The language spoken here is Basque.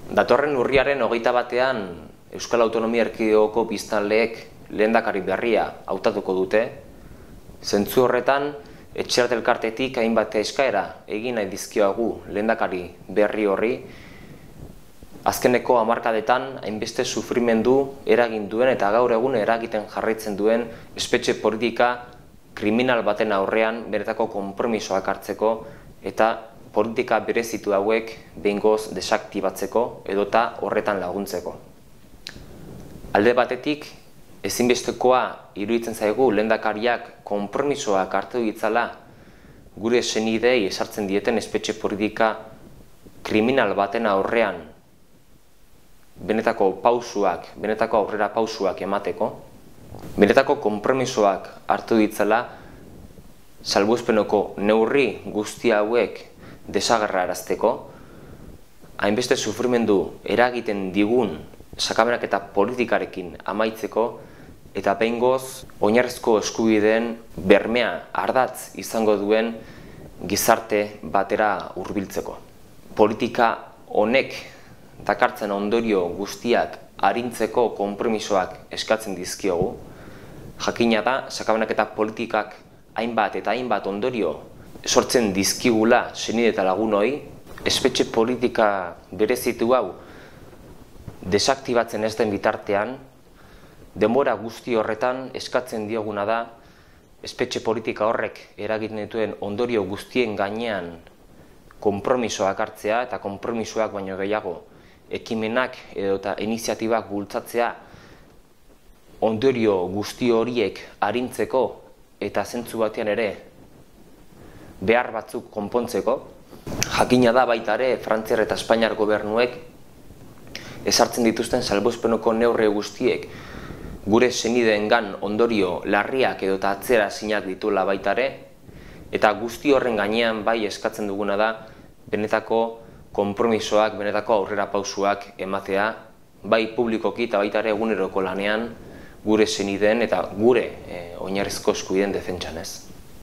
Datorren urriaren 21ean Euskal Autonomia Erkidegoko biztanleek lehendakari berria hautatuko dute. Zentzu horretan, Etxerat elkartetik hainbat eskaera egin nahi dizkiogu lehendakari berri horri. Azkeneko hamarkadetan hainbeste sufrimendu eragin duen eta gaur egun eragiten jarraitzen duen espetxe politika kriminal baten aurrean benetako konpromisoak hartzeko eta politika berezitu hauek behingoz desaktibatzeko edota horretan laguntzeko. Alde batetik, ezinbestekoa iruditzen zaigu lehendakariak konpromisoak hartu ditzala gure senidei esartzen dieten espetxe politika kriminal baten aurrean benetako aurrera pausuak emateko, benetako konpromisoak hartu ditzala salbuespeneko neurri guzti hauek desagerrarazteko, hainbeste sufrimendu eragiten digun sakamenak eta politikarekin amaitzeko eta behingoz oinarrizko eskubideen bermea ardatz izango duen gizarte batera hurbiltzeko. Politika honek dakartzen ondorio guztiak arintzeko konpromisoak eskatzen dizkiogu. Jakina da, sakamenak eta politikak hainbat ondorio sortzen dizkigula senide eta lagunoi, espetxe politika berezitu hau desaktibatzen ez den bitartean, denbora guzti horretan eskatzen dioguna da espetxe politika horrek eragiten dituen ondorio guztien gainean konpromisoak hartzea eta konpromisoak baino gehiago ekimenak edota iniziatibak bultzatzea ondorio guzti horiek arintzeko eta zentzu batean ere behar batzuk konpontzeko. Jakina da baita ere Frantziar eta Espainiar gobernuek ezartzen dituzten salbuespeneko neurri guztiek gure senideengan ondorio larriak edota atzeraezinak dituela baita ere, eta guzti horren gainean bai eskatzen duguna da benetako konpromisoak, benetako aurrera pausuak ematea, bai publikoki eta baita ere eguneroko lanean gure senideen eta gure oinarrizko eskubideen defentsan ez.